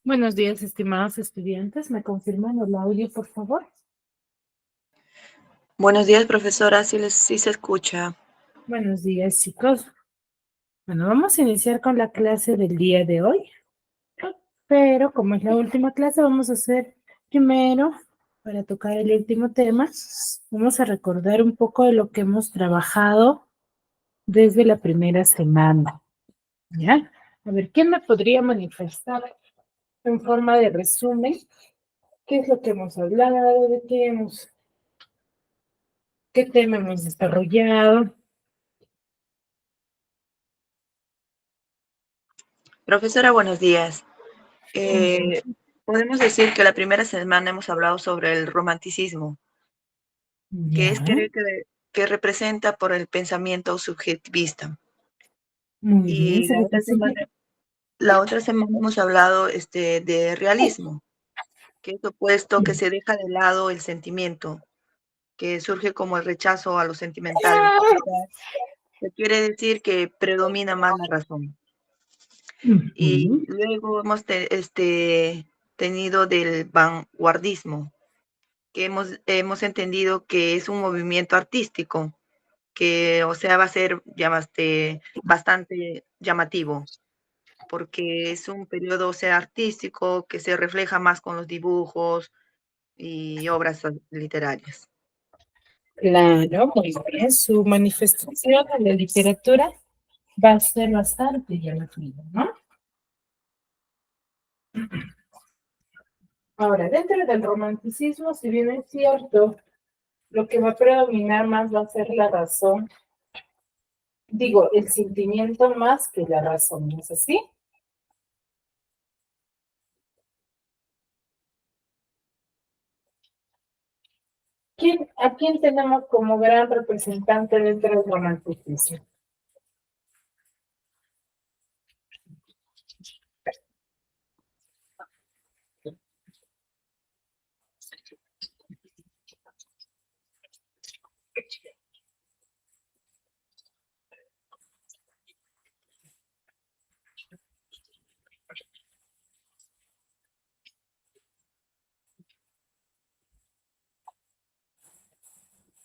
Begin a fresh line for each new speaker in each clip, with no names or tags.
Buenos días, estimados estudiantes. ¿Me confirman el audio, por favor?
Buenos días, profesora. Sí se escucha.
Buenos días, chicos. Bueno, vamos a iniciar con la clase del día de hoy, pero como es la última clase, vamos a hacer primero, para tocar el último tema, vamos a recordar un poco de lo que hemos trabajado desde la primera semana. ¿Ya? A ver, ¿quién me podría manifestar en forma de resumen qué es lo que hemos hablado, qué tema hemos desarrollado?
Profesora, buenos días. Podemos decir que la primera semana hemos hablado sobre el romanticismo, que es
Ya,
que representa por el pensamiento subjetivista.
muy bien,
Y
se representa.
la otra semana hemos hablado de realismo, que es opuesto, que se deja de lado el sentimiento, que surge como el rechazo a lo sentimental. O sea, se quiere decir que predomina más la razón. Y
Ujú.
luego hemos tenido del vanguardismo, que hemos entendido que es un movimiento artístico, que, o sea, va a ser bastante llamativo, porque es un periodo, o sea, artístico que se refleja más con los dibujos y obras literarias.
Claro, muy bien. Su manifestación en la literatura va a ser bastante llamativa, ¿no? Ahora, dentro del romanticismo, si bien es cierto, lo que va a predominar más va a ser la razón, digo, el sentimiento más que la razón, ¿no es así? ¿A quién tenemos como gran representante dentro del romanticismo?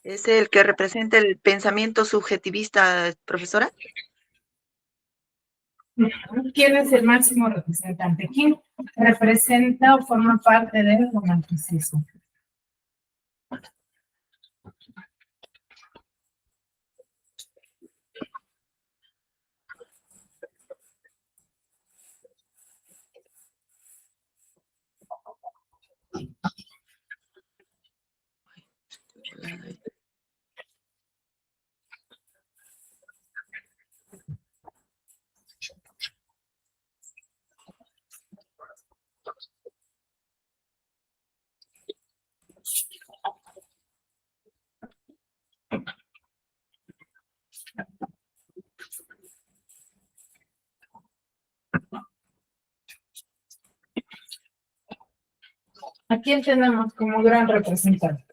¿Es el que representa el pensamiento subjetivista, profesora?
¿Quién es el máximo representante? ¿Quién representa o forma parte del romanticismo? ¿A quién tenemos como gran representante?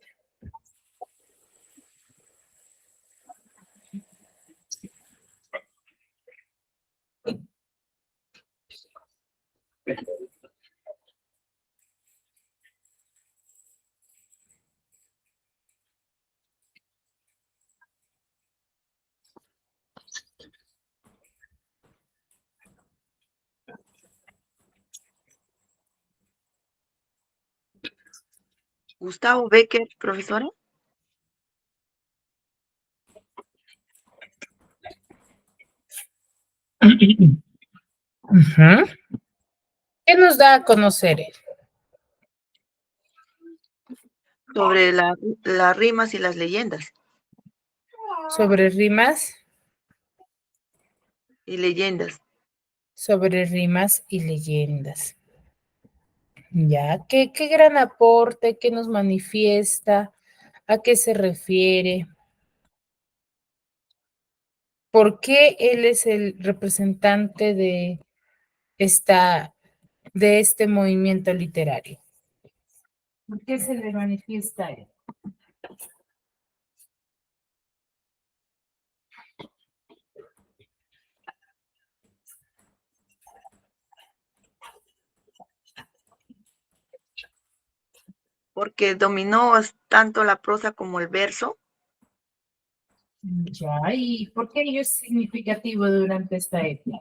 Gustavo Becker, profesora.
Ujú. ¿Qué nos da a conocer él?
Sobre las rimas y las leyendas.
Sobre rimas,
Y leyendas.
sobre rimas y leyendas. Ya, qué gran aporte, qué nos manifiesta, a qué se refiere, por qué él es el representante de este movimiento literario. ¿Por qué se le manifiesta a él?
porque dominó tanto la prosa como el verso.
Ya, ¿y por qué ello es significativo durante esta época?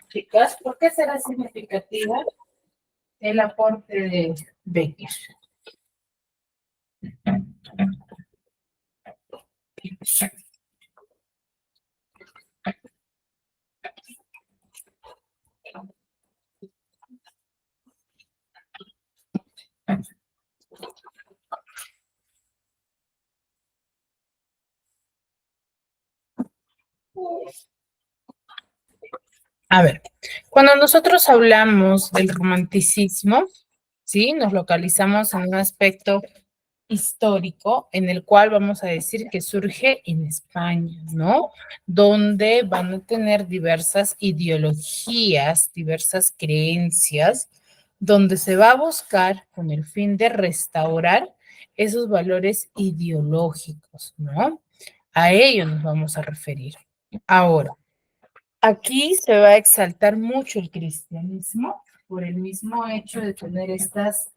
Chicas, ¿por qué será significativa el aporte de Becker? A ver, cuando nosotros hablamos del romanticismo, ¿sí? Nos localizamos en un aspecto histórico en el cual vamos a decir que surge en España, ¿no? Donde van a tener diversas ideologías, diversas creencias, donde se va a buscar con el fin de restaurar esos valores ideológicos, ¿no? A ello nos vamos a referir. Ahora, aquí se va a exaltar mucho el cristianismo por el mismo hecho de tener estas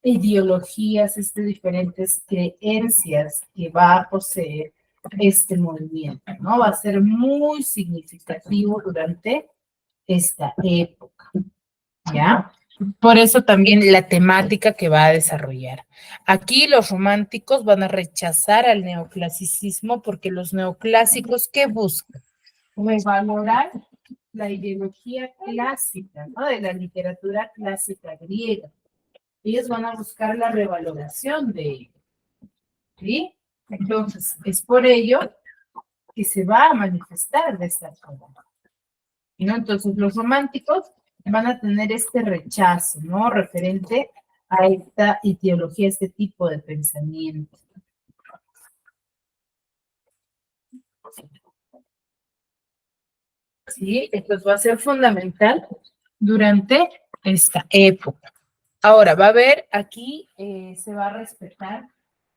ideologías, diferentes creencias que va a poseer este movimiento, ¿no? Va a ser muy significativo durante esta época, ¿ya? Por eso también la temática que va a desarrollar. Aquí los románticos van a rechazar al neoclasicismo porque los neoclásicos, ¿qué buscan? Revalorar la ideología clásica, ¿no? De la literatura clásica griega. Ellos van a buscar la revaloración de ello, ¿sí? Entonces, es por ello que se va a manifestar de esta forma, ¿no? Entonces, los románticos van a tener este rechazo, ¿no? Referente a esta ideología, este tipo de pensamiento. ¿Sí? Entonces va a ser fundamental durante esta época. Ahora, va a haber aquí, se va a respetar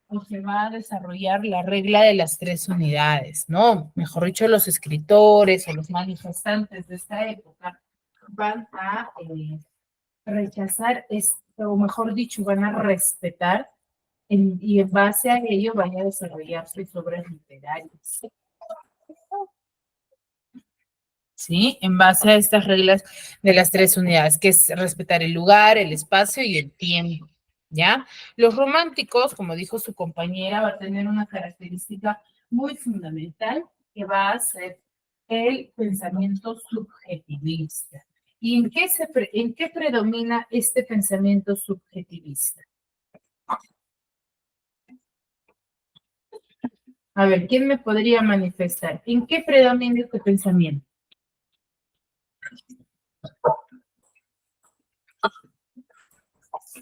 o se va a desarrollar la regla de las tres unidades, ¿no? Mejor dicho, los escritores o los manifestantes de esta época van a rechazar esto, o mejor dicho, van a respetar y en base a ello van a desarrollar sus obras literarias. ¿Sí? En base a estas reglas de las tres unidades, que es respetar el lugar, el espacio y el tiempo, ¿ya? Los románticos, como dijo su compañera, va a tener una característica muy fundamental que va a ser el pensamiento subjetivista. ¿Y en qué predomina este pensamiento subjetivista? A ver, ¿quién me podría manifestar? ¿En qué predomina este pensamiento?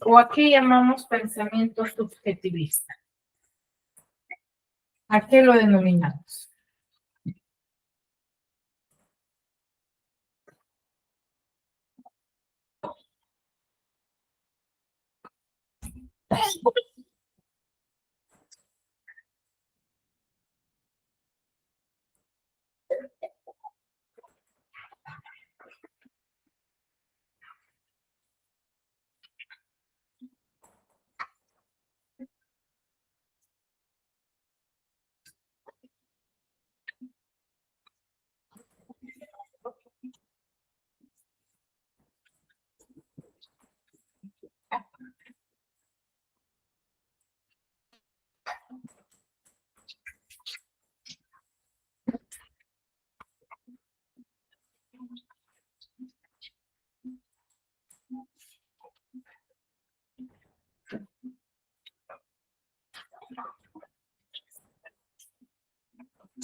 ¿O a qué llamamos pensamiento subjetivista? ¿A qué lo denominamos?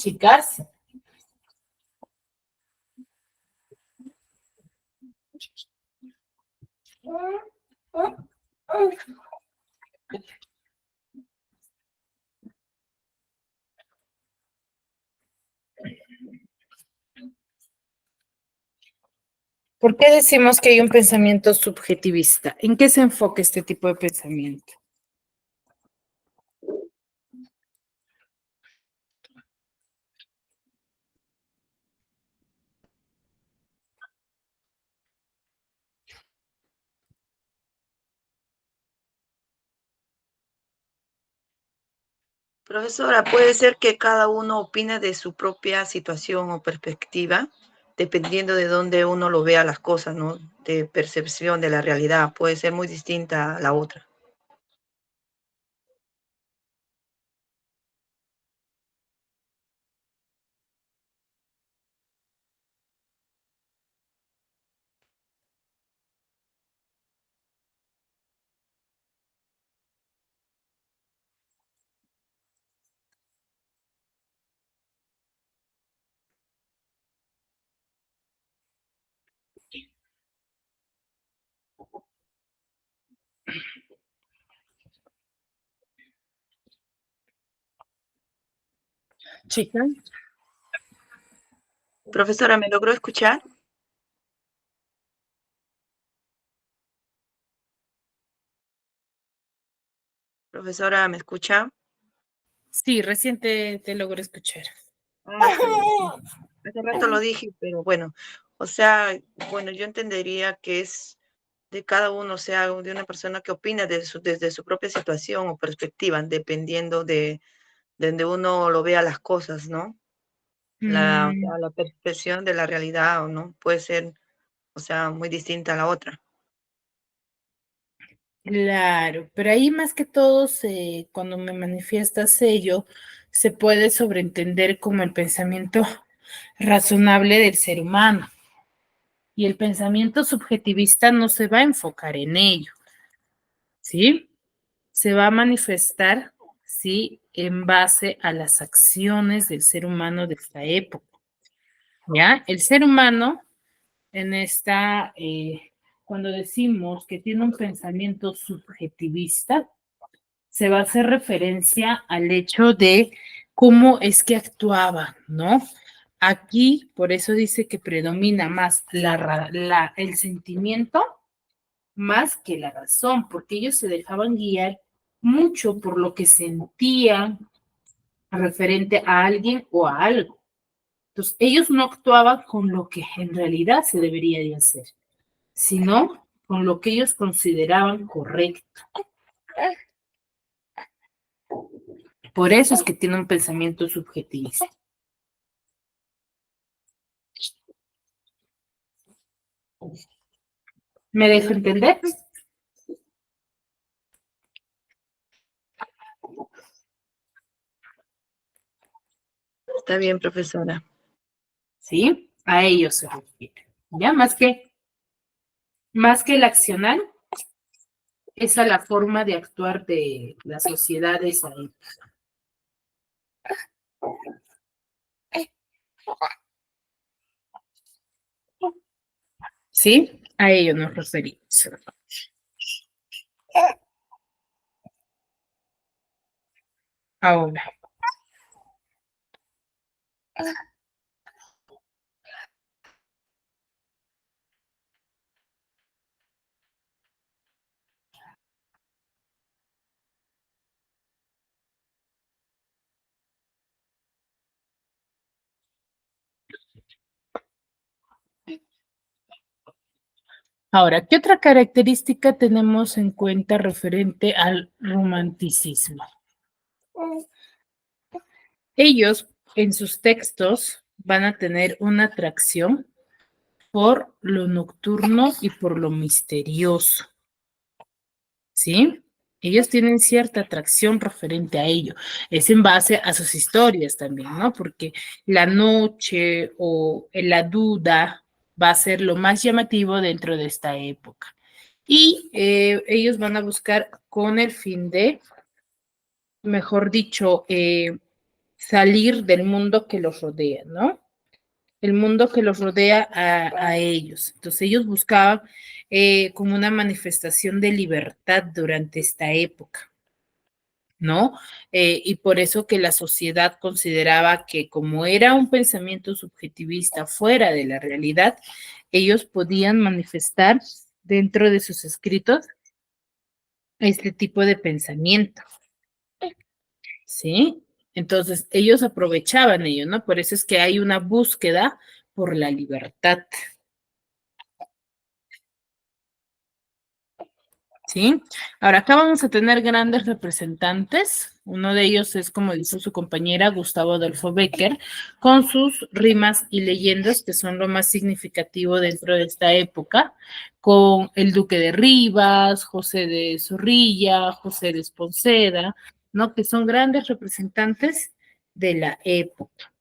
Chicas. ¿Por qué decimos que hay un pensamiento subjetivista? ¿En qué se enfoca este tipo de pensamiento?
Profesora, puede ser que cada uno opine de su propia situación o perspectiva, dependiendo de dónde uno lo vea las cosas, ¿no? De percepción de la realidad, puede ser muy distinta a la otra.
Chica.
Profesora, ¿me logró escuchar? Profesora, ¿me escucha?
Sí, recién te logro escuchar.
Ah, perdón. Hace rato lo dije, pero bueno, o sea, bueno, yo entendería que es de cada uno, o sea, de una persona que opina desde su propia situación o perspectiva, dependiendo de donde uno lo vea las cosas, ¿no? O sea, la percepción de la realidad, ¿o no? Puede ser, o sea, muy distinta a la otra.
Claro, pero ahí más que todo, cuando me manifiestas ello, se puede sobreentender como el pensamiento razonable del ser humano. Y el pensamiento subjetivista no se va a enfocar en ello, ¿sí? Se va a manifestar, ¿sí? En base a las acciones del ser humano de esta época, ¿ya? El ser humano en cuando decimos que tiene un pensamiento subjetivista, se va a hacer referencia al hecho de cómo es que actuaba, ¿no? Aquí, por eso dice que predomina más el sentimiento más que la razón, porque ellos se dejaban guiar mucho por lo que sentían referente a alguien o a algo. Entonces, ellos no actuaban con lo que en realidad se debería de hacer, sino con lo que ellos consideraban correcto. Por eso es que tiene un pensamiento subjetivista. ¿Me dejo entender?
Está bien, profesora.
¿Sí? A ellos se refiere. ¿Ya? Más que el accional, es a la forma de actuar de las sociedades ahí. ¿Sí? A ello nos referimos. Ahora, ¿qué otra característica tenemos en cuenta referente al romanticismo? Ellos en sus textos van a tener una atracción por lo nocturno y por lo misterioso, ¿sí? Ellos tienen cierta atracción referente a ello. Es en base a sus historias también, ¿no? Porque la noche o la duda va a ser lo más llamativo dentro de esta época. Y ellos van a buscar con el fin de, mejor dicho, salir del mundo que los rodea, ¿no? El mundo que los rodea a ellos. Entonces ellos buscaban como una manifestación de libertad durante esta época, ¿no? Y por eso que la sociedad consideraba que como era un pensamiento subjetivista fuera de la realidad, ellos podían manifestar dentro de sus escritos este tipo de pensamiento, ¿sí? Entonces ellos aprovechaban ello, ¿no? Por eso es que hay una búsqueda por la libertad. ¿Sí? Ahora acá vamos a tener grandes representantes. Uno de ellos es, como dice su compañera, Gustavo Adolfo Bécquer, con sus rimas y leyendas, que son lo más significativo dentro de esta época, con el Duque de Rivas, José de Zorrilla, José de Espronceda, ¿no? Que son grandes representantes de la época,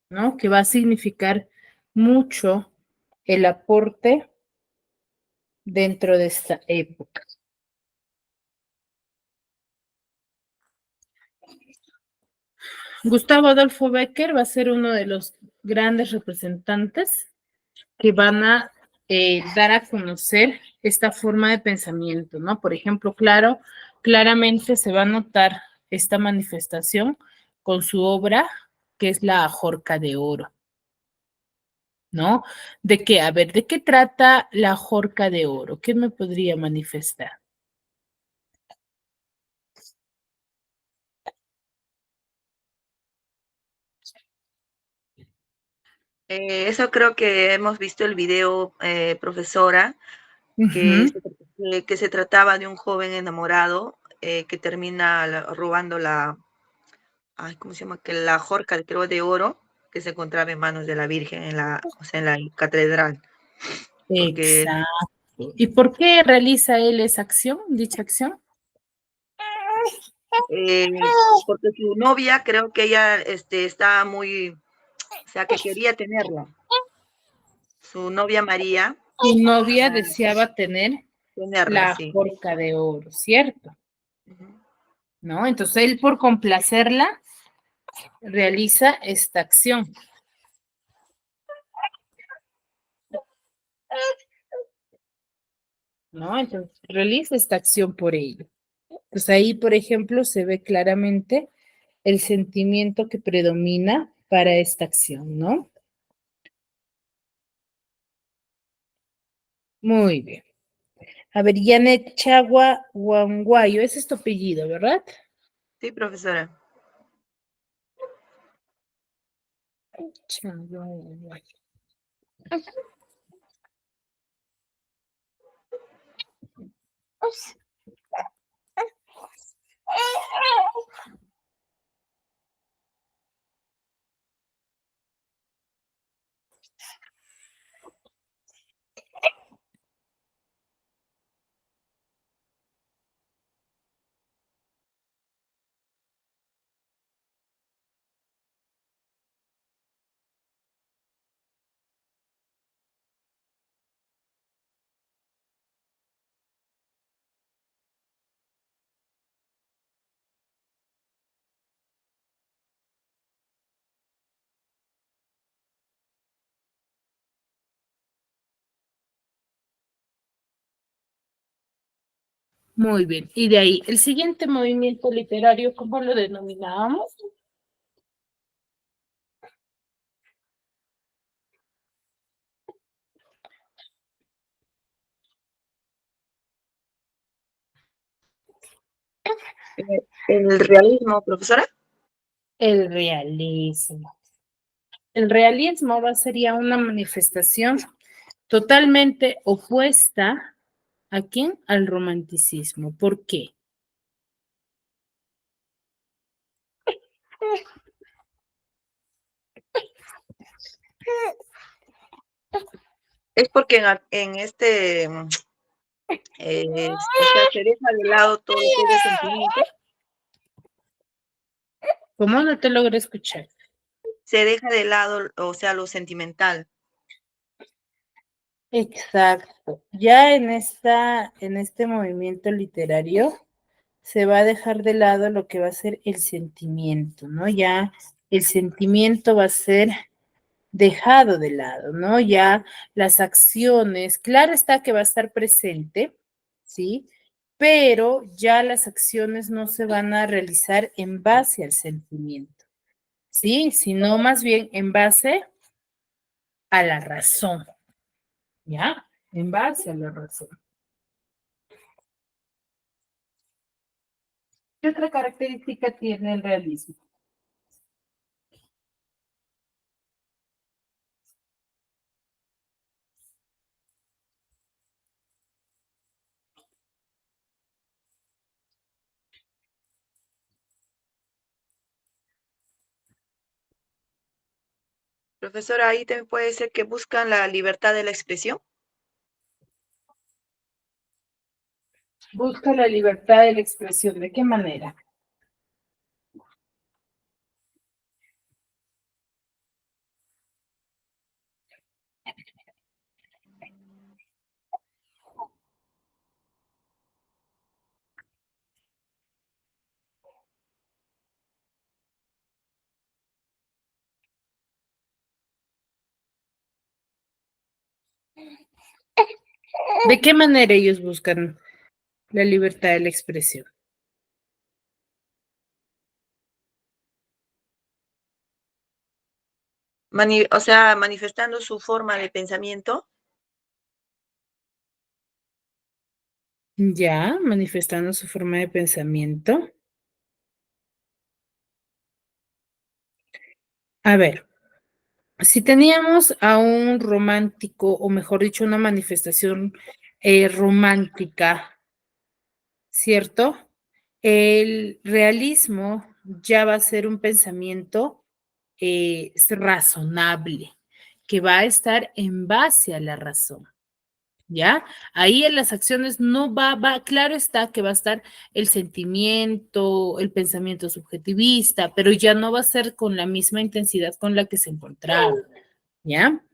¿no? Que va a significar mucho el aporte dentro de esta época. Gustavo Adolfo Bécquer va a ser uno de los grandes representantes que van a dar a conocer esta forma de pensamiento, ¿no? Por ejemplo, claramente se va a notar esta manifestación con su obra, que es la Ajorca de Oro, ¿no? ¿De qué? A ver, ¿de qué trata la Ajorca de Oro? ¿Qué me podría manifestar?
Eso creo que hemos visto el video, profesora, que
Ujú.
que se trataba de un joven enamorado que termina robando ay, ¿cómo se llama? Que la jorca, creo, de oro que se encontraba en manos de la Virgen en o sea, en la catedral. Porque,
Exacto. ¿Y por qué realiza él esa acción, dicha acción?
eh, porque su novia, creo que ella estaba muy, o sea, que quería tenerla. Su novia María,
Su
o
novia
sea,
deseaba tener
tenerla,
la
sí.
Jorca de Oro, ¿cierto?
Ujú.
¿No? Entonces él, por complacerla, realiza esta acción, ¿no? Entonces realiza esta acción por ello. Pues ahí, por ejemplo, se ve claramente el sentimiento que predomina para esta acción, ¿no? Muy bien. A ver, Janet Chagua Huanguayo, ese es tu apellido, ¿verdad?
Sí, profesora.
Chagua Huanguayo. Muy bien. Y de ahí, el siguiente movimiento literario, ¿cómo lo denominábamos?
El realismo, profesora.
El realismo. El realismo sería una manifestación totalmente opuesta ¿a quién? Al romanticismo. ¿Por qué?
Es porque en o sea, se deja de lado todo lo que es el sentimiento,
¿Cómo no te logro escuchar?
se deja de lado, o sea, lo sentimental.
Exacto. Ya en este movimiento literario se va a dejar de lado lo que va a ser el sentimiento, ¿no? Ya el sentimiento va a ser dejado de lado, ¿no? Ya las acciones, claro está que va a estar presente, ¿sí? Pero ya las acciones no se van a realizar en base al sentimiento, ¿sí? Sino más bien en base a la razón, ¿ya? En base a la razón. ¿Qué otra característica tiene el realismo?
Profesora, ahí también puede ser que buscan la libertad de la expresión.
Busca la libertad de la expresión. ¿De qué manera? ¿De qué manera ellos buscan la libertad de la expresión?
O sea, manifestando su forma de pensamiento.
Ya, manifestando su forma de pensamiento. A ver, si teníamos a un romántico, o mejor dicho, una manifestación romántica, ¿cierto? El realismo ya va a ser un pensamiento razonable, que va a estar en base a la razón. ¿Ya? Ahí en las acciones no claro está que va a estar el sentimiento, el pensamiento subjetivista, pero ya no va a ser con la misma intensidad con la que se encontraba, ¿ya?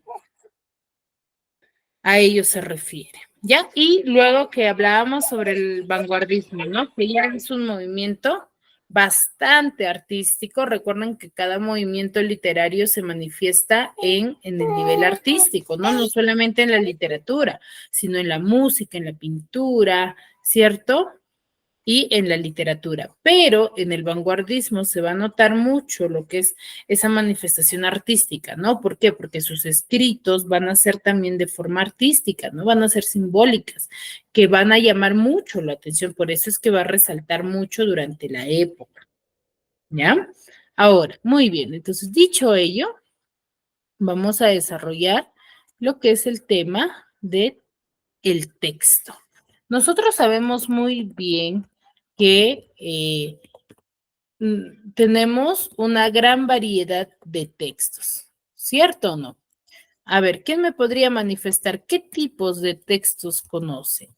A ello se refiere, ¿ya? Y luego que hablábamos sobre el vanguardismo, ¿no? Que ya es un movimiento bastante artístico. Recuerden que cada movimiento literario se manifiesta en el nivel artístico, ¿no? No solamente en la literatura, sino en la música, en la pintura, ¿cierto? Y en la literatura, pero en el vanguardismo se va a notar mucho lo que es esa manifestación artística, ¿no? ¿Por qué? Porque sus escritos van a ser también de forma artística, ¿no? Van a ser simbólicas, que van a llamar mucho la atención, por eso es que va a resaltar mucho durante la época, ¿ya? Ahora, muy bien, entonces dicho ello, vamos a desarrollar lo que es el tema de el texto. Nosotros sabemos muy bien que tenemos una gran variedad de textos, ¿cierto o no? A ver, ¿quién me podría manifestar qué tipos de textos conoce?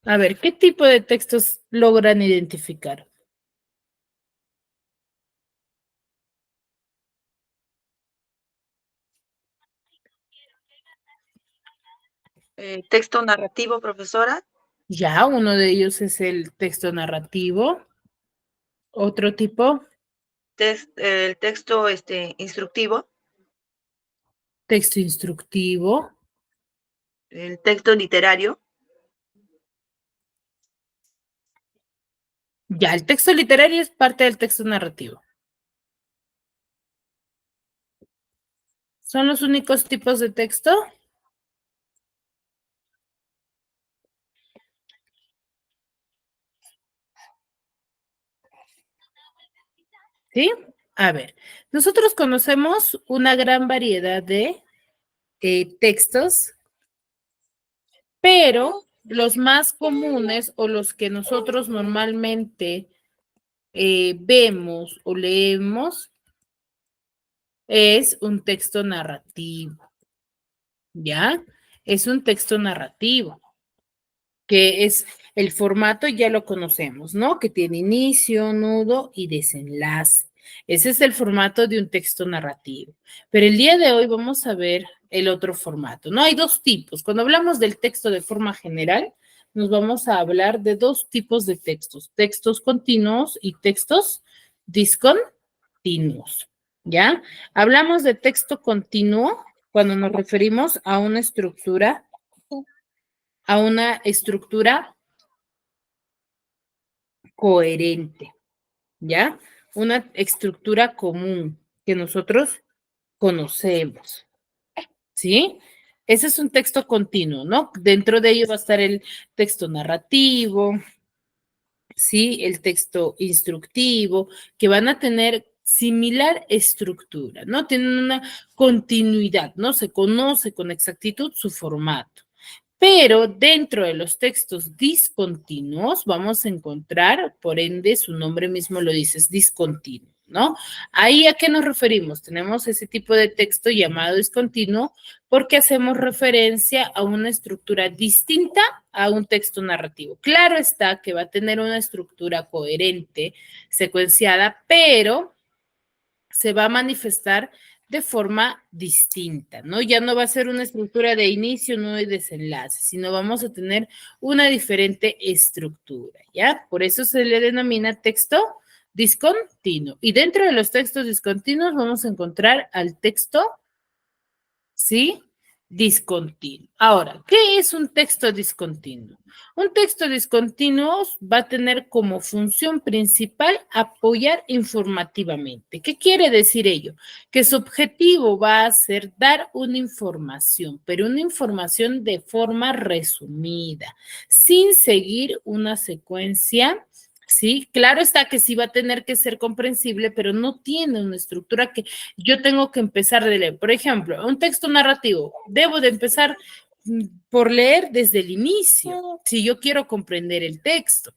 A ver, ¿qué tipo de textos logran identificar?
Texto narrativo, profesora.
Ya, uno de ellos es el texto narrativo. Otro tipo,
El texto instructivo.
texto instructivo.
El texto literario.
Ya, el texto literario es parte del texto narrativo. ¿Son los únicos tipos de texto? ¿Sí? A ver, nosotros conocemos una gran variedad de textos, pero los más comunes o los que nosotros normalmente vemos o leemos es un texto narrativo, ¿ya? Es un texto narrativo, que es el formato, ya lo conocemos, ¿no? Que tiene inicio, nudo y desenlace. Ese es el formato de un texto narrativo. Pero el día de hoy vamos a ver el otro formato, ¿no? Hay dos tipos. Cuando hablamos del texto de forma general, nos vamos a hablar de dos tipos de textos, textos continuos y textos discontinuos, ¿ya? Hablamos de texto continuo cuando nos referimos a una estructura coherente, ¿ya? Una estructura común que nosotros conocemos, ¿sí? Ese es un texto continuo, ¿no? Dentro de ello va a estar el texto narrativo, ¿sí? El texto instructivo, que van a tener similar estructura, ¿no? Tienen una continuidad, ¿no? Se conoce con exactitud su formato. Pero dentro de los textos discontinuos vamos a encontrar, por ende, su nombre mismo lo dice, es discontinuo, ¿no? Ahí a qué nos referimos. Tenemos ese tipo de texto llamado discontinuo porque hacemos referencia a una estructura distinta a un texto narrativo. Claro está que va a tener una estructura coherente, secuenciada, pero se va a manifestar de forma distinta, ¿no? Ya no va a ser una estructura de inicio, no de desenlace, sino vamos a tener una diferente estructura, ¿ya? Por eso se le denomina texto discontinuo. Y dentro de los textos discontinuos vamos a encontrar al texto, ¿sí? Discontinuo. Ahora, ¿qué es un texto discontinuo? Un texto discontinuo va a tener como función principal apoyar informativamente. ¿Qué quiere decir ello? Que su objetivo va a ser dar una información, pero una información de forma resumida, sin seguir una secuencia. Sí, claro está que sí va a tener que ser comprensible, pero no tiene una estructura que yo tengo que empezar de leer. Por ejemplo, un texto narrativo, debo de empezar por leer desde el inicio, si yo quiero comprender el texto,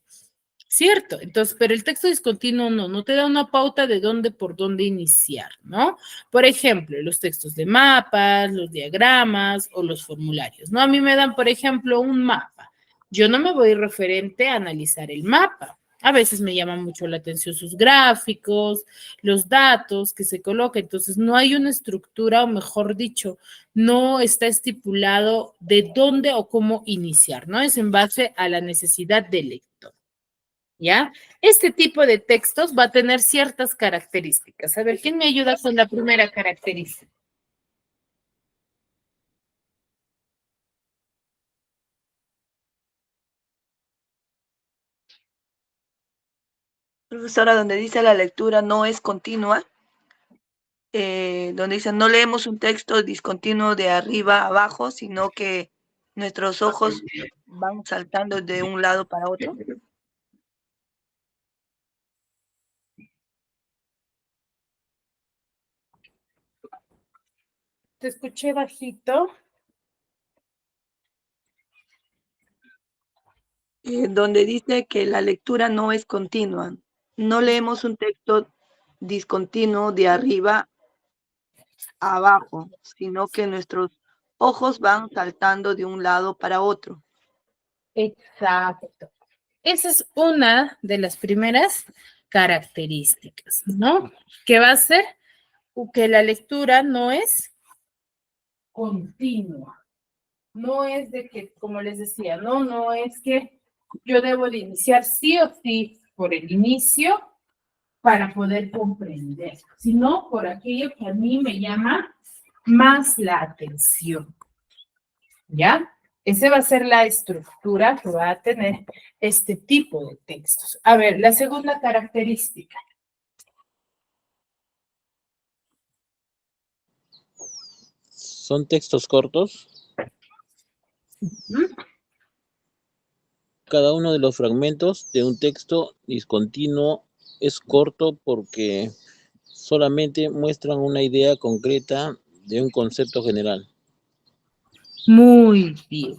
¿cierto? Entonces, pero el texto discontinuo no te da una pauta de por dónde iniciar, ¿no? Por ejemplo, los textos de mapas, los diagramas o los formularios, ¿no? A mí me dan, por ejemplo, un mapa. Yo no me voy referente a analizar el mapa. A veces me llaman mucho la atención sus gráficos, los datos que se colocan. Entonces, no hay una estructura, o mejor dicho, no está estipulado de dónde o cómo iniciar, ¿no? Es en base a la necesidad del lector, ¿ya? Este tipo de textos va a tener ciertas características. A ver, ¿quién me ayuda con la primera característica?
Profesora, donde dice la lectura no es continua, donde dice no leemos un texto discontinuo de arriba a abajo, sino que nuestros ojos van saltando de un lado para otro.
Te escuché bajito.
Donde dice que la lectura no es continua. No leemos un texto discontinuo de arriba a abajo, sino que nuestros ojos van saltando de un lado para otro.
Exacto. Esa es una de las primeras características, ¿no? Que va a ser que la lectura no es continua. No es de que, como les decía, no es que yo debo de iniciar sí o sí por el inicio para poder comprender, sino por aquello que a mí me llama más la atención, ¿ya? Esa va a ser la estructura que va a tener este tipo de textos. A ver, la segunda característica.
Son textos cortos. Cada uno de los fragmentos de un texto discontinuo es corto porque solamente muestran una idea concreta de un concepto general.
Muy bien.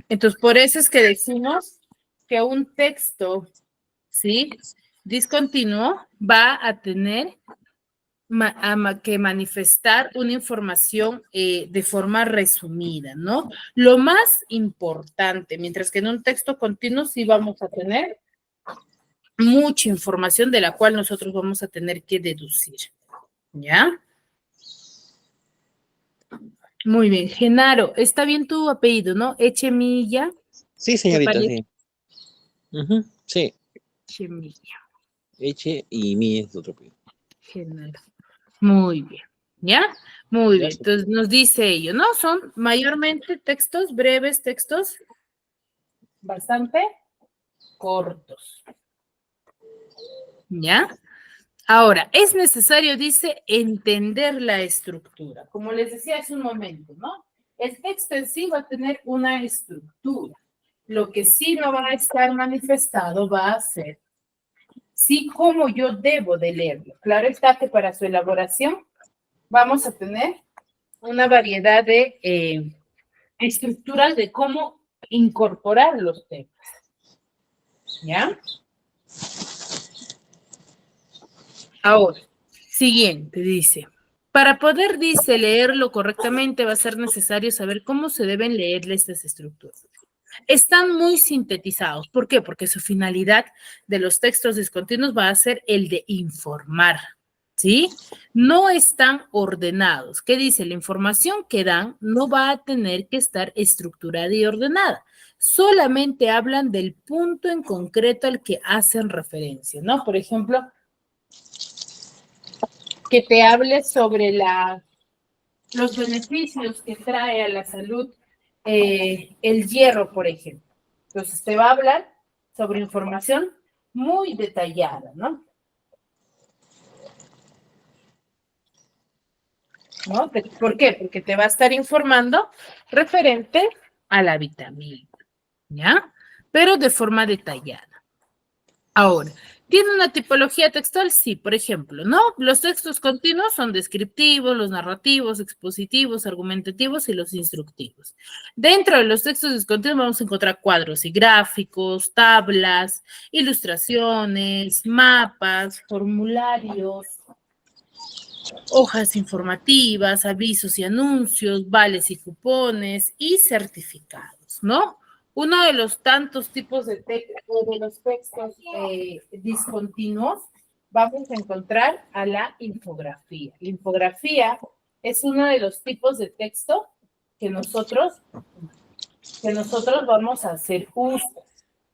Entonces, por eso es que decimos que un texto, ¿sí? Discontinuo va a tener que manifestar una información de forma resumida, ¿no? Lo más importante, mientras que en un texto continuo sí vamos a tener mucha información de la cual nosotros vamos a tener que deducir. ¿Ya? Muy bien. Genaro, está bien tu apellido, ¿no? Echemilla.
Sí,
¿Te
señorita,
parece?
sí. Ujú, sí,
Echemilla.
Eche y mi es otro apellido.
Genaro. Muy bien. ¿Ya? Muy bien.
Gracias.
Entonces nos dice ello, ¿no? Son mayormente textos breves, textos bastante cortos. ¿Ya? Ahora, es necesario, dice, entender la estructura. Como les decía hace un momento, ¿no? El texto en sí va a tener una estructura. Lo que sí no va a estar manifestado va a ser sí cómo yo debo de leerlo. Claro está que para su elaboración vamos a tener una variedad de estructuras de cómo incorporar los temas. ¿Ya? Ahora, siguiente, dice. Para poder, dice, leerlo correctamente va a ser necesario saber cómo se deben leerle estas estructuras. Están muy sintetizados. ¿Por qué? Porque su finalidad de los textos discontinuos va a ser el de informar, ¿sí? No están ordenados. ¿Qué dice? La información que dan no va a tener que estar estructurada y ordenada. Solamente hablan del punto en concreto al que hacen referencia, ¿no? Por ejemplo, que te hable sobre los beneficios que trae a la salud el hierro, por ejemplo. Entonces te va a hablar sobre información muy detallada, ¿no? ¿No? ¿Por qué? Porque te va a estar informando referente a la vitamina, ¿ya? Pero de forma detallada. Ahora, ¿tiene una tipología textual? Sí, por ejemplo, ¿no? Los textos continuos son descriptivos, los narrativos, expositivos, argumentativos y los instructivos. Dentro de los textos discontinuos vamos a encontrar cuadros y gráficos, tablas, ilustraciones, mapas, formularios, hojas informativas, avisos y anuncios, vales y cupones y certificados, ¿no? Uno de los tantos tipos de los textos discontinuos, vamos a encontrar a la infografía. La infografía es uno de los tipos de texto que nosotros vamos a hacer uso,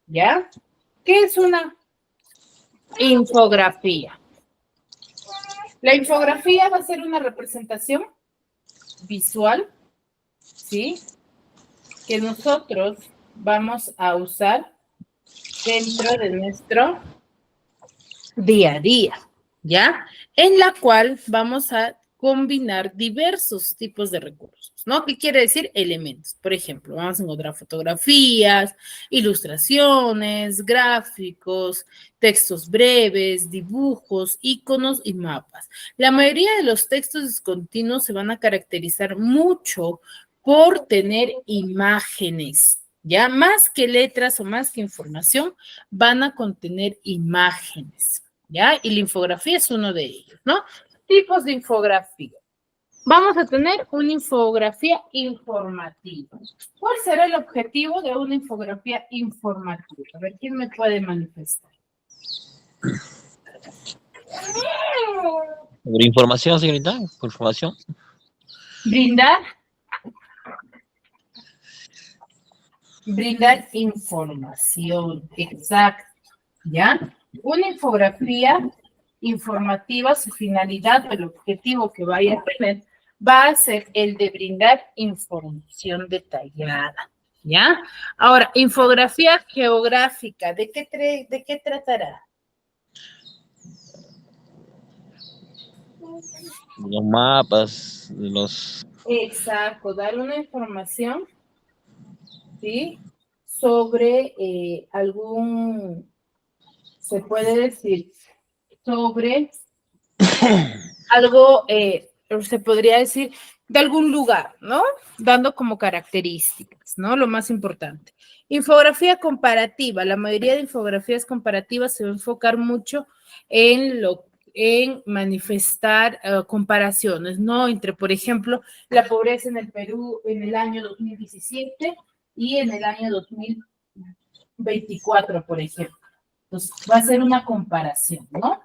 ¿ya? ¿Qué es una infografía? La infografía va a ser una representación visual, ¿sí? Que nosotros vamos a usar dentro de nuestro día a día, ¿ya? En la cual vamos a combinar diversos tipos de recursos, ¿no? ¿Qué quiere decir? Elementos. Por ejemplo, vamos a encontrar fotografías, ilustraciones, gráficos, textos breves, dibujos, iconos y mapas. La mayoría de los textos discontinuos se van a caracterizar mucho por tener imágenes, ¿ya? Más que letras o más que información, van a contener imágenes, ¿ya? Y la infografía es uno de ellos, ¿no? Tipos de infografía. Vamos a tener una infografía informativa. ¿Cuál será el objetivo de una infografía informativa? A ver, ¿quién me puede manifestar?
¿Sobre información, señorita? ¿Por información?
Brindar información, exacto, ¿ya? Una infografía informativa, su finalidad o el objetivo que vaya a tener va a ser el de brindar información detallada, ¿ya? Ahora, infografía geográfica, ¿de qué tratará?
Los mapas, los...
Exacto, dar una información, ¿sí? Sobre se puede decir, sobre algo, se podría decir, de algún lugar, ¿no? Dando como características, ¿no? Lo más importante. Infografía comparativa. La mayoría de infografías comparativas se va a enfocar mucho en manifestar comparaciones, ¿no? Entre, por ejemplo, la pobreza en el Perú en el año 2017 y en el año 2024, por ejemplo. Entonces, va a ser una comparación, ¿no?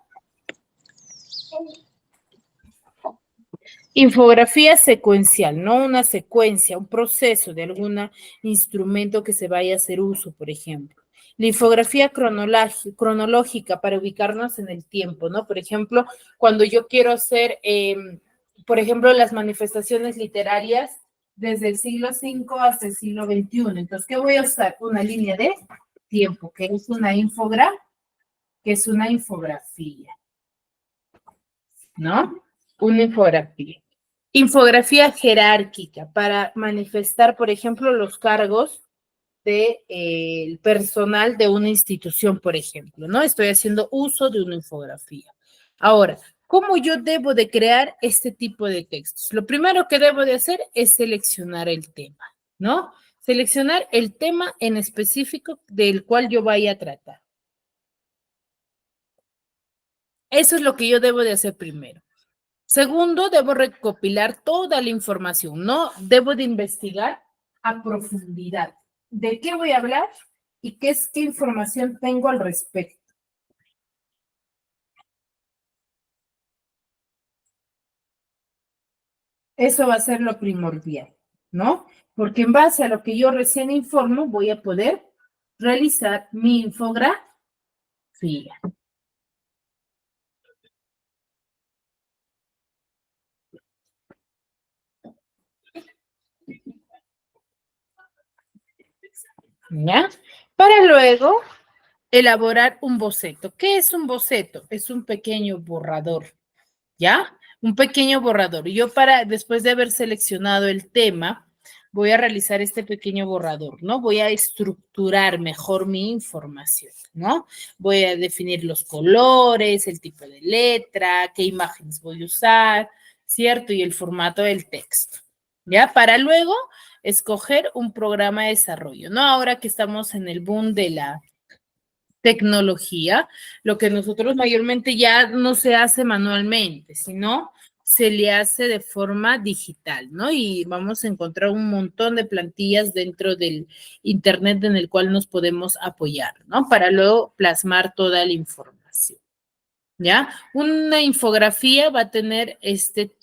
Infografía secuencial, no una secuencia, un proceso de algún instrumento que se vaya a hacer uso, por ejemplo. La infografía cronológica para ubicarnos en el tiempo, ¿no? Por ejemplo, cuando yo quiero hacer, por ejemplo, las manifestaciones literarias desde el siglo V hasta el siglo XXI. Entonces, ¿qué voy a usar? Una línea de tiempo, que es una infografía, ¿no? Una infografía. Infografía jerárquica para manifestar, por ejemplo, los cargos del personal de una institución, por ejemplo, ¿no? Estoy haciendo uso de una infografía. Ahora, ¿cómo yo debo de crear este tipo de textos? Lo primero que debo de hacer es seleccionar el tema, ¿no? Seleccionar el tema en específico del cual yo vaya a tratar. Eso es lo que yo debo de hacer primero. Segundo, debo recopilar toda la información, ¿no? Debo de investigar a profundidad. ¿De qué voy a hablar y qué información tengo al respecto? Eso va a ser lo primordial, ¿no? Porque en base a lo que yo recién informo, voy a poder realizar mi infografía. ¿Ya? Para luego elaborar un boceto. ¿Qué es un boceto? Es un pequeño borrador, ¿ya? Un pequeño borrador. Yo después de haber seleccionado el tema, voy a realizar este pequeño borrador, ¿no? Voy a estructurar mejor mi información, ¿no? Voy a definir los colores, el tipo de letra, qué imágenes voy a usar, ¿cierto? Y el formato del texto, ¿ya? Para luego escoger un programa de desarrollo, ¿no? Ahora que estamos en el boom de la tecnología, lo que nosotros mayormente ya no se hace manualmente, sino se le hace de forma digital, ¿no? Y vamos a encontrar un montón de plantillas dentro del Internet en el cual nos podemos apoyar, ¿no? Para luego plasmar toda la información, ¿ya? Una infografía va a tener este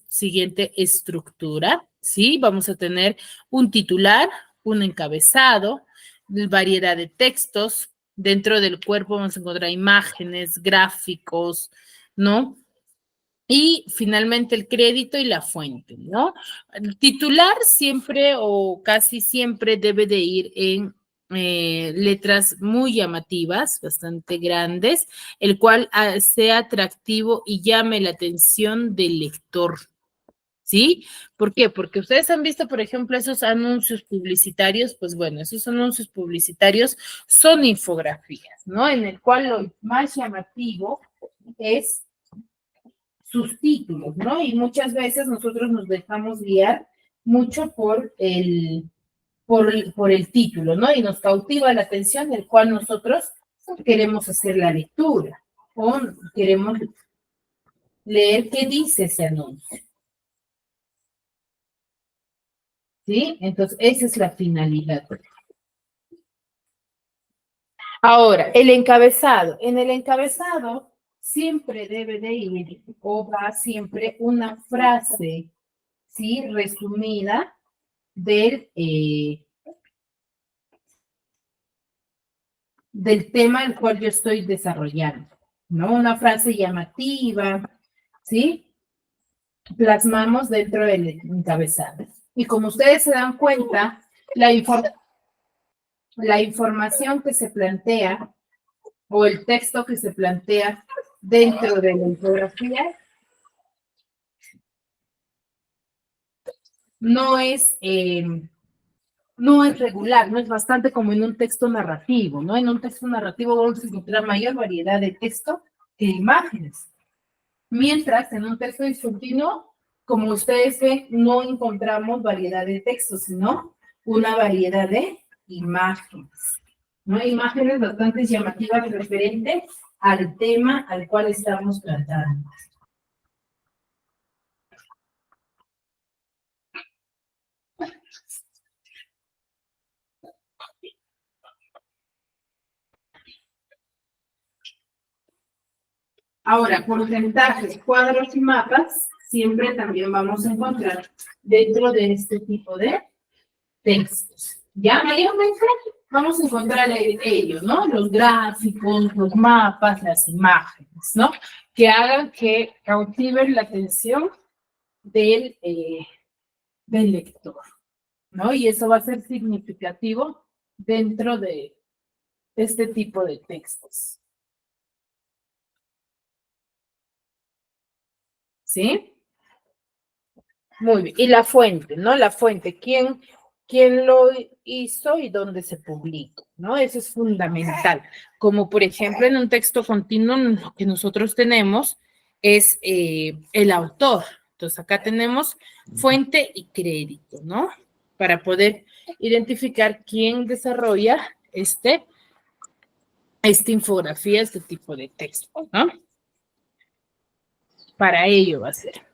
siguiente estructura, ¿sí? Vamos a tener un titular, un encabezado, variedad de textos. Dentro del cuerpo vamos a encontrar imágenes, gráficos, ¿no? Y finalmente el crédito y la fuente, ¿no? El titular siempre o casi siempre debe de ir en letras muy llamativas, bastante grandes, el cual sea atractivo y llame la atención del lector, ¿sí? ¿Por qué? Porque ustedes han visto, por ejemplo, esos anuncios publicitarios, pues bueno, esos anuncios publicitarios son infografías, ¿no? En el cual lo más llamativo es sus títulos, ¿no? Y muchas veces nosotros nos dejamos guiar mucho por el título, ¿no? Y nos cautiva la atención, el cual nosotros queremos hacer la lectura o queremos leer qué dice ese anuncio. ¿Sí? Entonces, esa es la finalidad. Ahora, el encabezado. En el encabezado siempre debe de ir o va siempre una frase, ¿sí? Resumida del tema el cual yo estoy desarrollando, ¿no? Una frase llamativa, ¿sí? Plasmamos dentro del encabezado. Y como ustedes se dan cuenta, la información que se plantea o el texto que se plantea dentro de la infografía no es, no es regular, no es bastante como en un texto narrativo, ¿no? En un texto narrativo vamos a encontrar mayor variedad de texto que imágenes. Mientras en un texto discontinuo, como ustedes ven, no encontramos variedad de texto, sino una variedad de imágenes, ¿no? Imágenes bastante llamativas referentes al tema al cual estamos tratando. Ahora, porcentajes, cuadros y mapas, siempre también vamos a encontrar dentro de este tipo de textos. Ya mayormente vamos a encontrar ellos, ¿no? Los gráficos, los mapas, las imágenes, ¿no? Que hagan que cautiven la atención del lector, ¿no? Y eso va a ser significativo dentro de este tipo de textos. ¿Sí? Muy bien. Y la fuente, ¿no? La fuente, ¿quién lo hizo y dónde se publica? ¿No? Eso es fundamental. Como por ejemplo en un texto continuo, lo que nosotros tenemos es el autor. Entonces acá tenemos fuente y crédito, ¿no? Para poder identificar quién desarrolla esta infografía, este tipo de texto, ¿no? Para ello va a ser,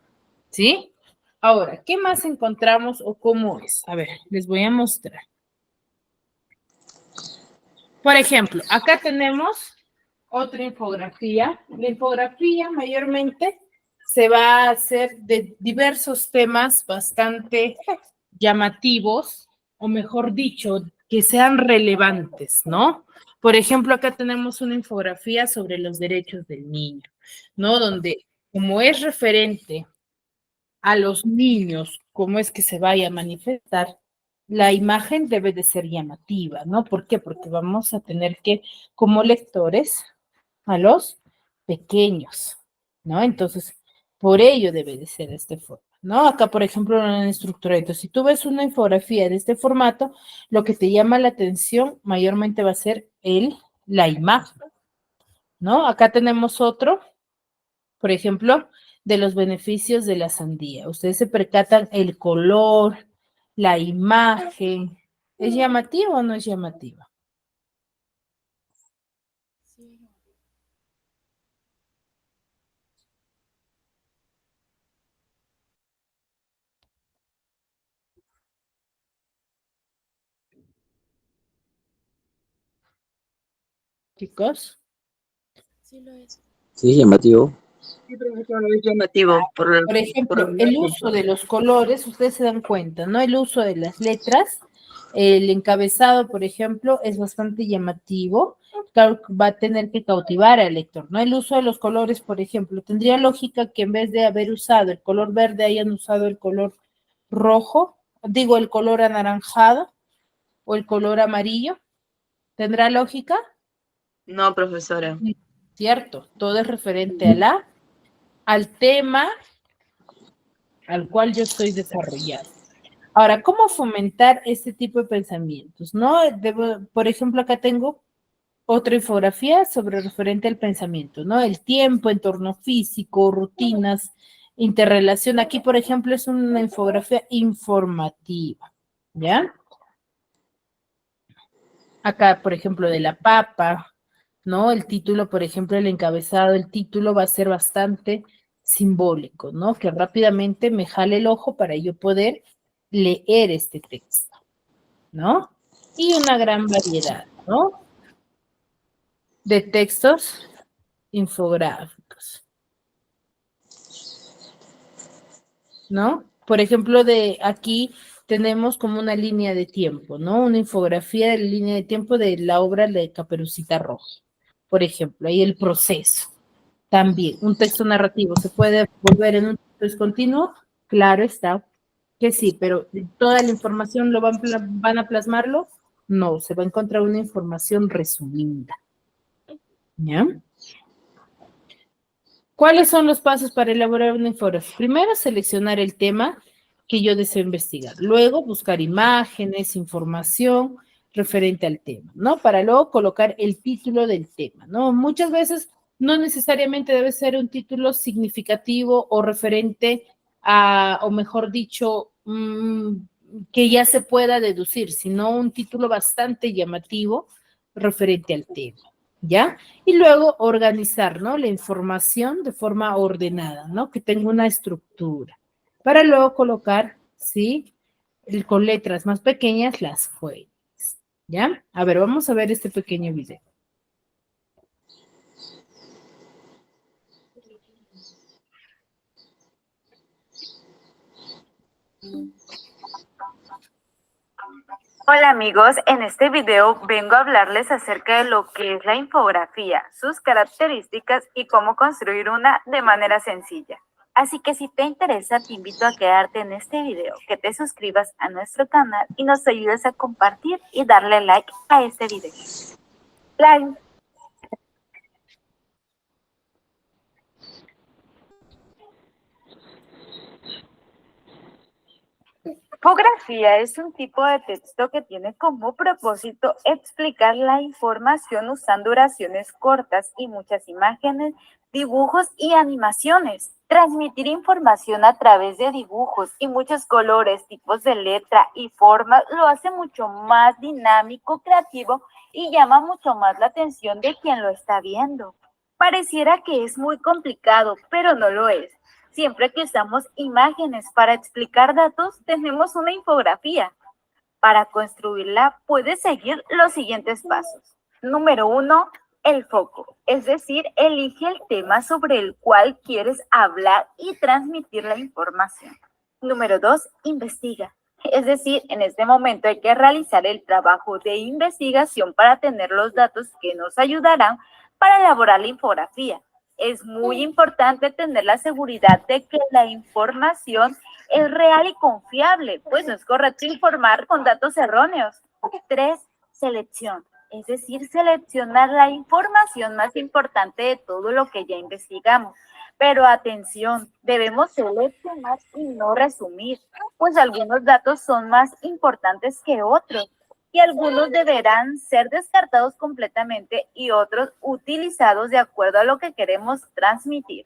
¿sí? Ahora, ¿qué más encontramos o cómo es? A ver, les voy a mostrar. Por ejemplo, acá tenemos otra infografía. La infografía mayormente se va a hacer de diversos temas bastante llamativos, o mejor dicho, que sean relevantes, ¿no? Por ejemplo, acá tenemos una infografía sobre los derechos del niño, ¿no? Donde, como es referente a los niños, cómo es que se vaya a manifestar, la imagen debe de ser llamativa, ¿no? ¿Por qué? Porque vamos a tener que, como lectores, a los pequeños, ¿no? Entonces, por ello debe de ser de este forma, ¿no? Acá, por ejemplo, en la estructura, entonces, si tú ves una infografía de este formato, lo que te llama la atención mayormente va a ser la imagen, ¿no? Acá tenemos otro, por ejemplo, de los beneficios de la sandía. Ustedes se percatan el color, la imagen. ¿Es llamativo o no es llamativa? Chicos.
Sí, llamativo.
Sí, profesor, es llamativo
Por ejemplo, el uso de los colores, ustedes se dan cuenta, ¿no? El uso de las letras, el encabezado, por ejemplo, es bastante llamativo, claro, va a tener que cautivar al lector, ¿no? El uso de los colores, por ejemplo, tendría lógica que en vez de haber usado el color verde, hayan usado el color rojo, digo, el color anaranjado o el color amarillo. ¿Tendrá lógica?
No, profesora.
Cierto, todo es referente al tema al cual yo estoy desarrollando. Ahora, ¿cómo fomentar este tipo de pensamientos? ¿No? Por ejemplo, acá tengo otra infografía sobre referente al pensamiento, ¿no? El tiempo, entorno físico, rutinas, interrelación. Aquí, por ejemplo, es una infografía informativa, ¿ya? Acá, por ejemplo, de la papa, ¿no? El título, por ejemplo, el encabezado, el título va a ser bastante simbólico, ¿no? Que rápidamente me jale el ojo para yo poder leer este texto, ¿no? Y una gran variedad, ¿no? De textos infográficos, ¿no? Por ejemplo, de aquí tenemos como una línea de tiempo, ¿no? Una infografía de la línea de tiempo de la obra de Caperucita Roja, por ejemplo, ahí el proceso. También, un texto narrativo se puede volver en un texto discontinuo, claro está que sí, pero toda la información van a plasmarlo, no, se va a encontrar una información resumida. ¿Ya? ¿Cuáles son los pasos para elaborar una infografía? Primero, seleccionar el tema que yo deseo investigar. Luego, buscar imágenes, información referente al tema, ¿no? Para luego colocar el título del tema, ¿no? Muchas veces no necesariamente debe ser un título significativo o referente a, o mejor dicho, que ya se pueda deducir, sino un título bastante llamativo referente al tema, ¿ya? Y luego organizar, ¿no? La información de forma ordenada, ¿no? Que tenga una estructura. Para luego colocar, ¿sí? Con letras más pequeñas las fuentes, ¿ya? A ver, vamos a ver este pequeño video.
Hola amigos, en este video vengo a hablarles acerca de lo que es la infografía, sus características y cómo construir una de manera sencilla. Así que si te interesa, te invito a quedarte en este video, que te suscribas a nuestro canal y nos ayudes a compartir y darle like a este video. Like. Infografía es un tipo de texto que tiene como propósito explicar la información usando oraciones cortas y muchas imágenes, dibujos y animaciones. Transmitir información a través de dibujos y muchos colores, tipos de letra y formas lo hace mucho más dinámico, creativo y llama mucho más la atención de quien lo está viendo. Pareciera que es muy complicado, pero no lo es. Siempre que usamos imágenes para explicar datos, tenemos una infografía. Para construirla, puedes seguir los siguientes pasos. Número 1, el foco. Es decir, elige el tema sobre el cual quieres hablar y transmitir la información. Número 2, investiga. Es decir, en este momento hay que realizar el trabajo de investigación para tener los datos que nos ayudarán para elaborar la infografía. Es muy importante tener la seguridad de que la información es real y confiable, pues no es correcto informar con datos erróneos. 3, selección, es decir, seleccionar la información más importante de todo lo que ya investigamos. Pero atención, debemos seleccionar y no resumir, pues algunos datos son más importantes que otros y algunos deberán ser descartados completamente y otros utilizados de acuerdo a lo que queremos transmitir.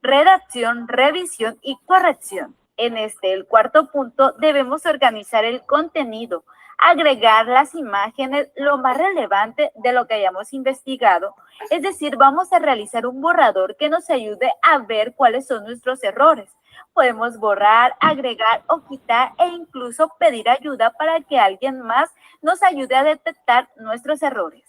Redacción, revisión y corrección. En el cuarto punto, debemos organizar el contenido, agregar las imágenes, lo más relevante de lo que hayamos investigado. Es decir, vamos a realizar un borrador que nos ayude a ver cuáles son nuestros errores. Podemos borrar, agregar o quitar e incluso pedir ayuda para que alguien más nos ayude a detectar nuestros errores.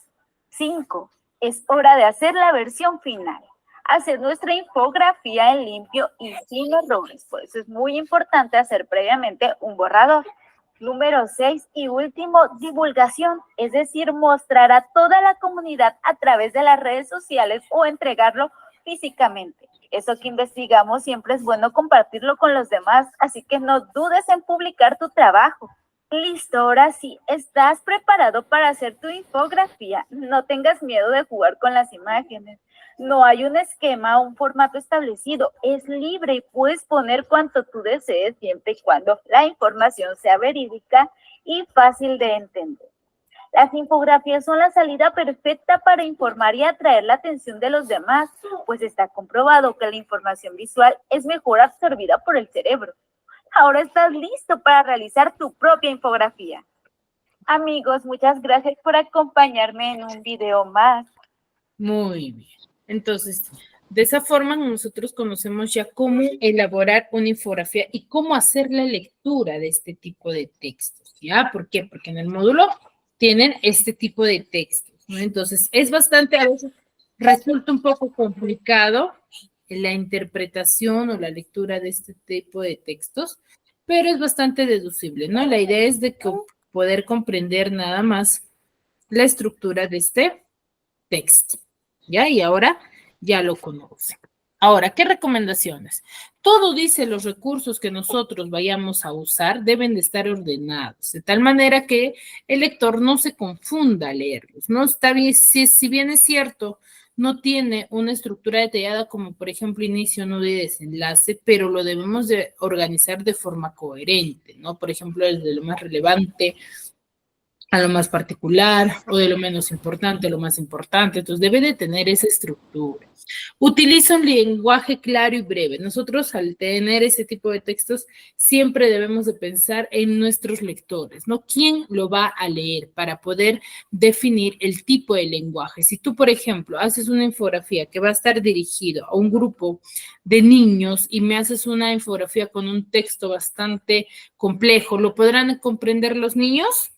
5. Es hora de hacer la versión final. Hacer nuestra infografía en limpio y sin errores. Por eso es muy importante hacer previamente un borrador. Número 6 y último, divulgación, es decir, mostrar a toda la comunidad a través de las redes sociales o entregarlo físicamente. Eso que investigamos siempre es bueno compartirlo con los demás, así que no dudes en publicar tu trabajo. Listo, ahora sí, ¿estás preparado para hacer tu infografía? No tengas miedo de jugar con las imágenes. No hay un esquema o un formato establecido, es libre y puedes poner cuanto tú desees siempre y cuando la información sea verídica y fácil de entender. Las infografías son la salida perfecta para informar y atraer la atención de los demás, pues está comprobado que la información visual es mejor absorbida por el cerebro. Ahora estás listo para realizar tu propia infografía. Amigos, muchas gracias por acompañarme en un video más.
Muy bien. Entonces, de esa forma nosotros conocemos ya cómo elaborar una infografía y cómo hacer la lectura de este tipo de textos, ¿ya? ¿Por qué? Porque en el módulo tienen este tipo de textos, ¿no? Entonces, es bastante, a veces resulta un poco complicado la interpretación o la lectura de este tipo de textos, pero es bastante deducible, ¿no? La idea es de poder comprender nada más la estructura de este texto. ¿Ya? Y ahora ya lo conocen. Ahora, ¿qué recomendaciones? Todo dice los recursos que nosotros vayamos a usar deben de estar ordenados, de tal manera que el lector no se confunda al leerlos. No está bien, si bien es cierto, no tiene una estructura detallada como por ejemplo inicio, nudo y desenlace, pero lo debemos de organizar de forma coherente, ¿no? Por ejemplo, desde lo más relevante a lo más particular o de lo menos importante a lo más importante. Entonces debe de tener esa estructura. Utiliza un lenguaje claro y breve. Nosotros al tener ese tipo de textos siempre debemos de pensar en nuestros lectores, ¿no? ¿Quién lo va a leer para poder definir el tipo de lenguaje? Si tú, por ejemplo, haces una infografía que va a estar dirigido a un grupo de niños y me haces una infografía con un texto bastante complejo, ¿lo podrán comprender los niños?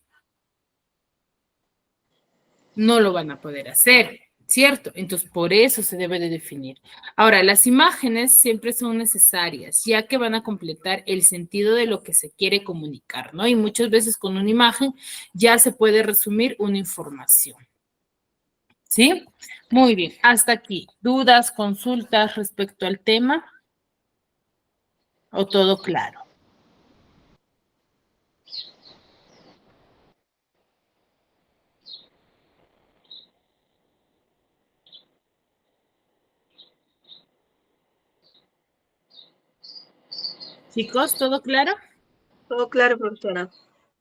No lo van a poder hacer. ¿cierto? Entonces, por eso se debe de definir. Ahora, las imágenes siempre son necesarias, ya que van a completar el sentido de lo que se quiere comunicar, ¿no? Y muchas veces con una imagen ya se puede resumir una información. ¿Sí? Muy bien, hasta aquí. ¿Dudas, consultas respecto al tema? ¿O todo claro? Chicos, ¿todo claro?
Todo claro, profesora.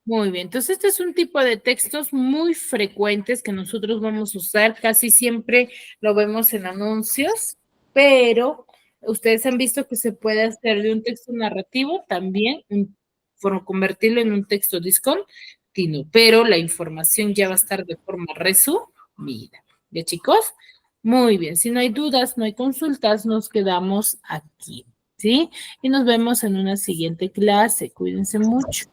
Muy bien, entonces este es un tipo de textos muy frecuentes que nosotros vamos a usar, casi siempre lo vemos en anuncios, pero ustedes han visto que se puede hacer de un texto narrativo también, convertirlo en un texto discontinuo, pero la información ya va a estar de forma resumida. ¿Ya, chicos? Muy bien, si no hay dudas, no hay consultas, nos quedamos aquí, ¿sí? Y nos vemos en una siguiente clase. Cuídense mucho.